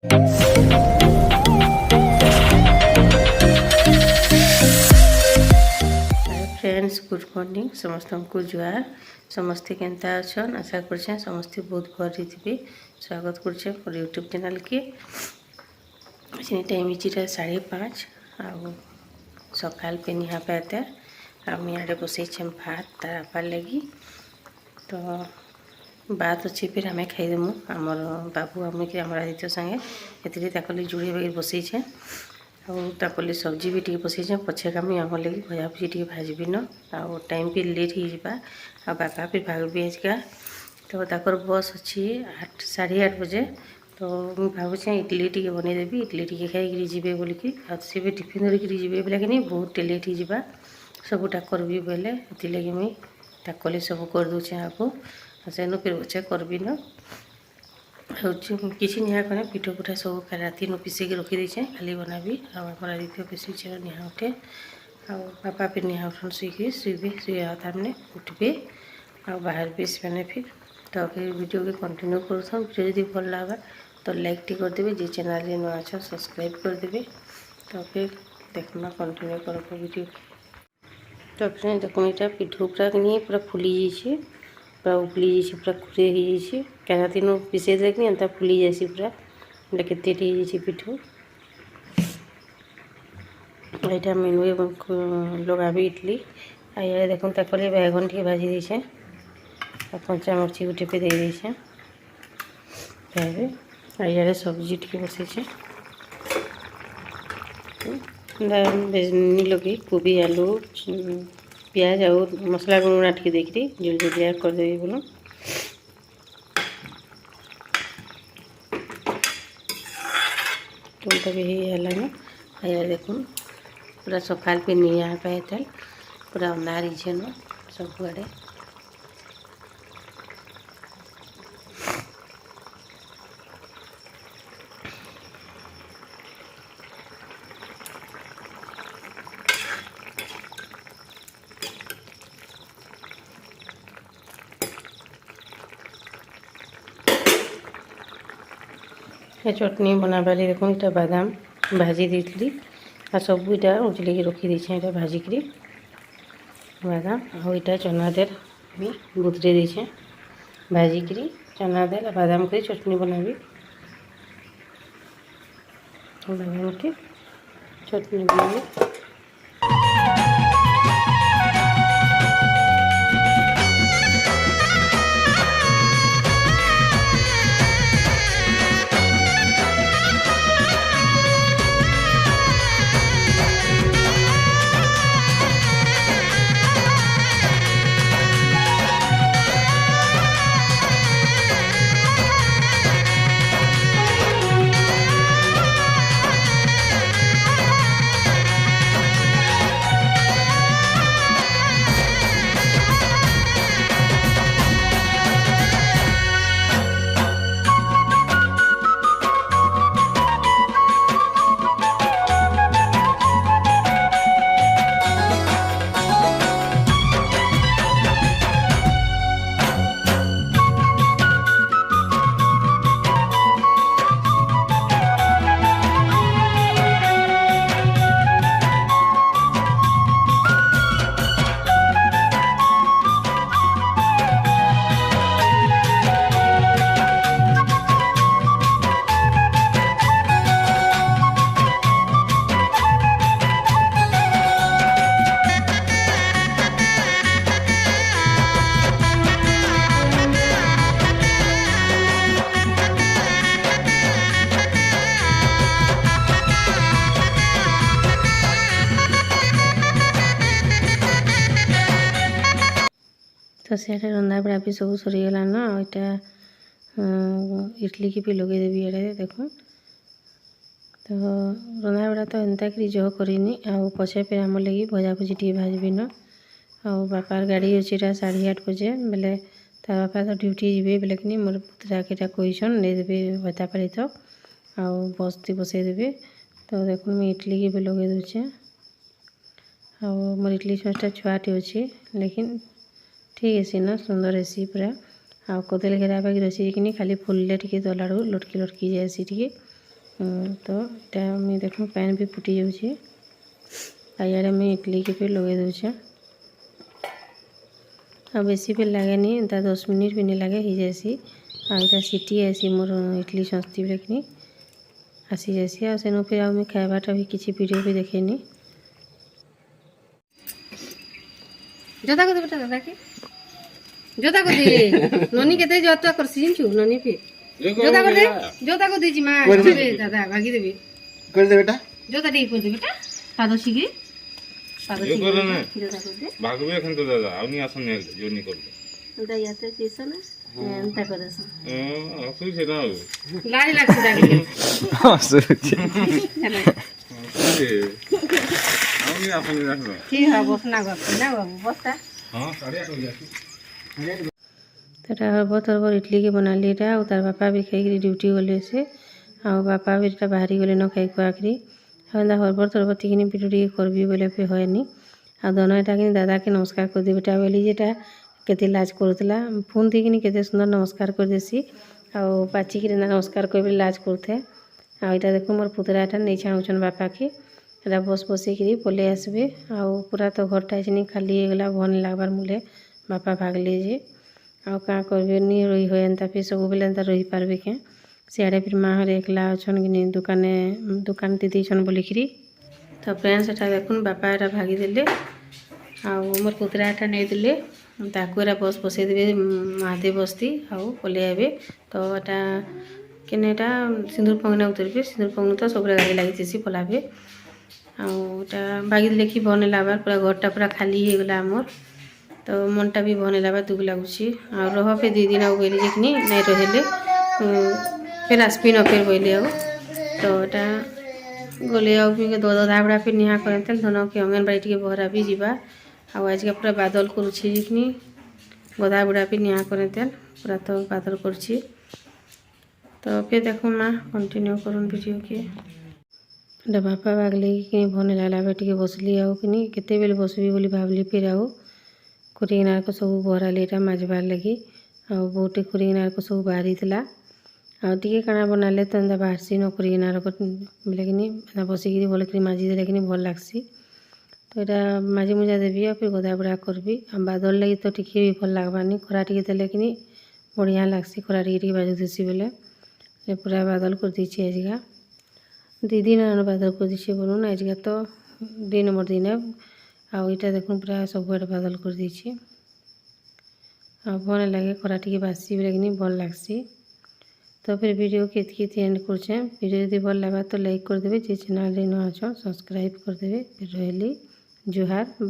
Friends good morning समस्त को जुआर समस्ते केनता अच्छन आशा कर समस्ते बहुत भल थे। स्वागत कर मोर यूट्यूब चैनल के टाइम इटा 5:30 आउ सकाल पे निहा पाते आड़े बसई भात तार आपार लगी तो बात अच्छे फिर आम खाईदेमु आमर बाबू आम आदित्य संगे ये जुड़े बसईचे आली सब्जी भी टी बसईचे पछे कमी आम लगी भजा भुजी टी भाजबी न आउ टाइम भी लेट हो बापा भी भागबी आजका तो ताकर बस अच्छी 8:30 बजे तो मुझे भावुचे इडली टी बनईदेवी इडली टी खाई जी बोलिकी सी भी टिफिन धरिक जी बोले कि बहुत लेट हो सबूटा करबी बोले ये लगे मुई ताकली सब कर दूचे आपको सेनु फिर बच्चे करबी न किसी निहा कने पिठो पुठा सब राति पिसेक रखीदे खाली बनाबी आम आदित्य पिसुचे निहा उठे बापा फिर निहा उठन शुई शुआ तारने उठबे आ बाहर भी से फिर तो फिर वीडियो के कंटिन्यू करूँ वीडियो यदि भल लगा तो लाइक टी करदे जी चैनल नुआ अच्छा सब्सक्राइब करदे तो फिर देखना कंटिन्यू कर वीडियो तो फ्रेंड देखो यहाँ पिठो पूरा नहीं पूरा फुली जाइए पूरा उबली जाइए पूरा खुरे हो जाइए क्या दिन पिसे दे कि एंता फुली जासी पूरा केते हो पिठो यहाँ मेनू लगाबी इडली आइए देखो ताकले बैगन टी भाजी देछे कंचा मर्ची गुटे पे दे देछे आइए सब्जी टी बसईचे लगे कोबी आलू प्याज और मसला गुणा टी देखी जल्दी जल्दी करदेवी बोलो तो भी है आया देखो पूरा सकाल पे नहीं आ पाए थे पूरा अंधार ही न सब आड़े चटनी बनाबारे देखो ये बादाम भाजी देती आ सब इटा उजलिक रखी देछे भाजिक बादाम आईटा चना दाल भी बुतरे देछे भाजिक चना दाल बादाम कर चटनी बनाबी बादाम के चटनी बनाबी तो सीआडे रंधा बड़ा भी सब सरीगला न यहाँ इडली की भी लगेदेवी ये देखो तो रंधा बड़ा तो एंता कि जह करनी आउ पछे फिर आम लगी भजा भुजी टी भाजबी न आउ बापार गाड़ी अच्छी 8:30 बजे बेले तार बापा तो ड्यूटी जी बोले कि मोर पुतरा के कहन नहीं देवे भत्ता पारी तक आउ बस ती बसईदेवी तो देखो मुझे इडली की भी लगे दूचे आउ मोर इडली ससटा छुआटे अच्छे लेकिन ठीक है ना सुंदर हेसी पूरा आ कदल घेरा बागी रसी कि खाली फुलले टी दलाड़ू लटकी लटकी जाएसी टी तो यहाँ मुझे देख पैन भी फुटी जाऊँचे आइए मुझे इडली के भी लगे दूचे आ बेसी भी लगे नहीं 10 मिनिट भी नहीं लगे ही जैसी आईटा सीटी ऐसी मोर इडली सस्ती बेलनी आसी जैसी आ सेनु फिर आउ खाइबाटा भी किसी वीडियो भी देखेनी जोता को बेटा दादा के जोता को दे ननी केते जोता कर सिंचु ननी फिर जोता को दीजी मां देबे दादा भागी देबे कर दे बेटा जोता दी कर दे बेटा पादो सिगी पादो सिगी जोता को दे भागवे एखन तो दादा आउनी आसन ने जोनी कर दादा याते सीसा ना एंता कर दस असु से ना लाज लागछ दागी हसु आउनी आसन ने रखलो की हा बसना गप ना बाबू बसता हां साड़िया कर जाती तेरा बहुत तरह इडली के बना ली और तार बापा भी खाई ड्यूटी गले से आ बापा भी बाहरी गले न खाई खुआकरी हाँ हरबर तरबर तीन वीडियो टे करबी बोले भी हयनी आ दोनोटा कि दादा के नमस्कार कर दे बेटा बोली जेटा केते लाज करूला फोन थी केते सुंदर नमस्कार कर देसी आ पाचिक नमस्कार कर लाज करते आ इटा देखो मोर पुतराटा नहीं छाणुचन बापा के एटा बस बसिकी पलि आसबे आ पूरा तो घरटा इछनी खाली होगला भल लगबार मूले बापा भागले जे आ क्या करबे नहीं रही हो एंता फिर सब बेले एंता रही पारबे के सियाड़े फिर माँ हर एकला अच्छन कि दुकान दीदी छन बोलिकी तो फ्रेंड्स एटा देखुन बापा एटा भागी देले आ मोर पुतरा एटा नहीं देले ताकू एटा बस बसई देबे महादेव बस्ती आउ पलि आबे तो एटा केनेटा सिंदूर पंगना उतरबे सिंदूर पंगना तो सब गाड़ी लगी पलाबे आटा भागी देले कि भन लाबार पूरा घरटा पूरा खाली हो गला मोर तो मनटा भी भन लाबार दुख लगुच रह फिर 2 दिन बोली जे कि नहीं रहिले फिर आसपी न फिर बोले तो यहाँ गले दधा बुड़ा फिर निहा करते धन कि अंगनबाड़ी टे बहरा भी जावा आज का पूरा बादल करुच्छे कि गधा बुड़ा भी निहा करते पूरा तो बादल कर तो फिर देखो माँ कंटिन्यू करूँ वीडियो के बापा बागले कि भन लाला टे बसली आउ कि केते बेले बसबी बोली भावली फिर आउ खुरीनार को सब बहराली मजबार लगी आ बहुटे खुरीनार को सब बाहरी टे काना बनाले तो एंता बाहरसी न खुरीनार को बोले कि बसिकी भल माजी देले कि भल लगसी तो यहाँ माजी मुजा देवी और फिर गदा बुड़ा करबी बादल लगी तो टी भी भल लगवानी खरा टे देले कि बढ़िया लगसी खरा टे बाजू देसी बोले पूरा बादल कर दीची आजका 2 दिन बादल कर दीची बोलून आजका तो 2 नंबर दिन आईटा देखुन पूरा सब बादल कर दीची भल लगे खरा टे बासी बोले कि भल लगसी तो फिर वीडियो के इतकी एंड करछे वीडियो यदि भल लगा तो लाइक कर देवे जे चैनल रे न आछो सब्सक्राइब कर देवे फिर रहली जुहार बाय।